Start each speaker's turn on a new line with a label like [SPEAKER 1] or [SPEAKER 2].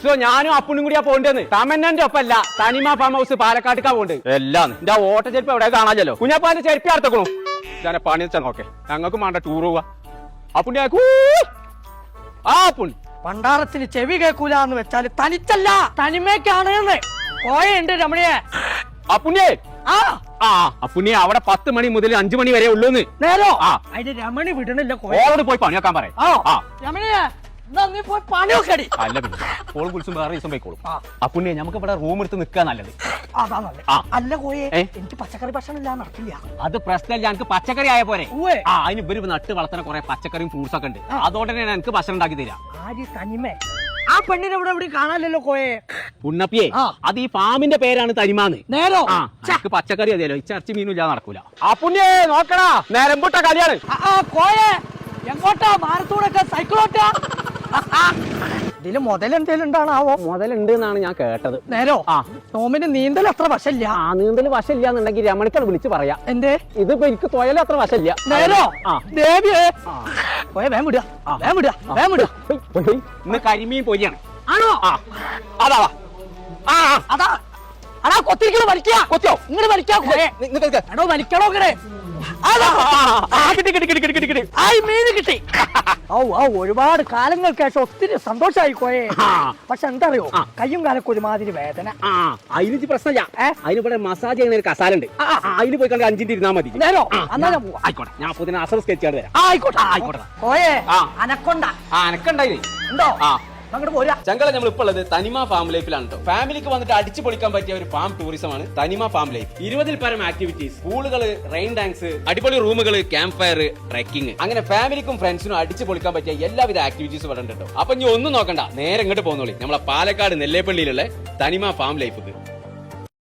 [SPEAKER 1] ഉത്സവം ഞാനും അപ്പുണ്ണും കൂടിയാ പോകണ്ടെന്ന്. തമന്നന്റെ ഒപ്പല്ല, തനിമ ഫാം ഹൗസ് പാലക്കാട്ടിക്കാ പോണ്ട്. എല്ലാം എന്റെ ഓട്ട ചെരുപ്പ് എവിടെ കാണാമല്ലോ. കുഞ്ഞാപ്പാന്റെ ചെരുപ്പി അടുത്തക്കണു. ഞാൻ പണി വെച്ചാൽ നോക്കെ, ഞങ്ങൾക്ക് വേണ്ട ടൂർ പോവാ. അപ്പുണ്ണിയാ ആ പുണ്ണി
[SPEAKER 2] പണ്ടാരത്തിന് ചെവി കേൾക്കൂലെന്ന് വെച്ചാല് തനിച്ചല്ല, തനിമയ്ക്കാണ്. കോയുണ്ട് രമണിയെ.
[SPEAKER 1] അപ്പുണ്ണിയെ അപ്പുണ്ണിയെ അവിടെ 10 മണി മുതൽ 5 മണി വരെ ഉള്ളൂന്ന്.
[SPEAKER 2] നേരോ അതിന് രമണി വിടണില്ല.
[SPEAKER 1] ഓളോട് പോയി പണിയാക്കാൻ പറയാം.
[SPEAKER 2] രമണിയെ നീ പോയി പണിയൊക്കെ.
[SPEAKER 1] അല്ല ഓളും കുളിച്ചും വേറെ ദിവസം പോയിക്കോളും. അപ്പുണ്ണിയെ നമുക്ക് ഇവിടെ റൂം എടുത്ത് നിൽക്കാൻ നല്ലത്.
[SPEAKER 2] അതാ നല്ലത്. അല്ല കോയെ, എനിക്ക് പച്ചക്കറി ഭക്ഷണം ഇല്ലാതെ നടക്കില്ല.
[SPEAKER 1] അത് പ്രശ്നമില്ല, എനിക്ക് പച്ചക്കറി ആയ പോലെ. അതിന് ഇവര് നട്ട് വളർത്തുന്ന കുറെ പച്ചക്കറിയും ഫ്രൂട്ട്സ് ഒക്കെ ഉണ്ട്. അതുകൊണ്ട് തന്നെ എനിക്ക് ഭക്ഷണം ഉണ്ടാക്കി തരാം.
[SPEAKER 2] ആര് തനിമേ? ആ പെണ്ണിനെ ഇവിടെ എവിടെ കാണാനല്ലോ കോയെ.
[SPEAKER 1] പുണ്ണപ്പിയെ അത് ഈ ഫാമിന്റെ പേരാണ് തനിമാന്ന്.
[SPEAKER 2] നേരോ
[SPEAKER 1] എനിക്ക് പച്ചക്കറി അതിയല്ലോ, ഈ ഇറച്ചി മീനും ഇല്ലാതെ നടക്കൂല. അപ്പുണ്ണിയെ നോക്കണ നേരമ്പുട്ട കളിയാണ്.
[SPEAKER 2] കോയെ എങ്ങോട്ടാ? മാരത്തൂടൊക്കെ സൈക്കിളോട്ടാ? ഇതില് മുതലെന്തേലും ഉണ്ടാണാവോ?
[SPEAKER 1] മുതലുണ്ട് എന്നാണ് ഞാൻ കേട്ടത്.
[SPEAKER 2] നേരോ നോമിന് നീന്തൽ അത്ര വശല്ല.
[SPEAKER 1] നീന്തൽ വശമില്ല എന്നുണ്ടെങ്കിൽ രമണിക്കാണ് വിളിച്ച് പറയാം.
[SPEAKER 2] എന്തേ?
[SPEAKER 1] ഇതിപ്പോ എനിക്ക് തൊയലും അത്ര വശമില്ല.
[SPEAKER 2] നേരോ ദേവിയേ വേം വിടുക, വേം വിടുക, വേം വിടുക.
[SPEAKER 1] ഇന്ന് കരിമീൻ പൊരിയാണ്.
[SPEAKER 2] ആണോ?
[SPEAKER 1] അതാ
[SPEAKER 2] അതാ അടാ കൊത്തിരിക്കണോ? വലിക്കാ കൊത്തിയോ? ഇങ്ങനെ വലിക്കാ. എടോ വലിക്കണോ? ഇങ്ങനെ മീന് കിട്ടി. ഒരുപാട് കാലങ്ങൾക്ക് ശേഷം ഒത്തിരി സന്തോഷമായി കോയെ. പക്ഷെ എന്താ അറിയോ, കയ്യും കാലൊക്കെ ഒരുമാതിരി വേദന.
[SPEAKER 1] അതിന് പ്രശ്നമില്ല. അതിനിവിടെ മസാജ് ചെയ്യുന്ന ഒരു കസാലുണ്ട്. അതിന് പോയി കണ്ട് 5 മിനിറ്റ് ഇരുന്നാ മതി.
[SPEAKER 2] നേരോ എന്നാ ഞാൻ പോവാ.
[SPEAKER 1] ആയിക്കോട്ടെ, ഞാൻ പുതിന അസർ സ്കെച്ച് ചെയ്ത് തരാം.
[SPEAKER 2] ആയിക്കോട്ടെ ആയിക്കോട്ടെ. കോയെ അനക്കൊണ്ട
[SPEAKER 1] അനക്കുണ്ടായി
[SPEAKER 2] ഉണ്ടോ?
[SPEAKER 1] ചങ്കള നമ്മൾ ഇപ്പോൾ ഉള്ളത് തനിമ ഫാം ലൈഫിലാണ് കേട്ടോ. ഫാമിലിക്ക് വന്നിട്ട് അടിച്ചു പൊളിക്കാൻ പറ്റിയ ഒരു ഫാം ടൂറിസം ആണ് തനിമ ഫാം ലൈഫ്. 20ൽ പരം ആക്ടിവിറ്റീസ്, പൂളുകള്, റെയിൻ ഡാൻസ്, അടിപൊളി റൂമുകൾ, ക്യാമ്പ് ഫയർ, ട്രെക്കിംഗ്, അങ്ങനെ ഫാമിലിക്കും ഫ്രണ്ട്സിനും അടിച്ചു പൊളിക്കാൻ പറ്റിയ എല്ലാവിധ ആക്ടിവിറ്റീസും ഇവിടെ ഉണ്ട് കേട്ടോ. അപ്പൊ ഇനി ഒന്നും നോക്കണ്ട, നേരെ ഇങ്ങോട്ട് പോകുന്നോളി നമ്മളെ പാലക്കാട് നെല്ലേപ്പള്ളിയിലുള്ള തനിമ ഫാം ലൈഫ്.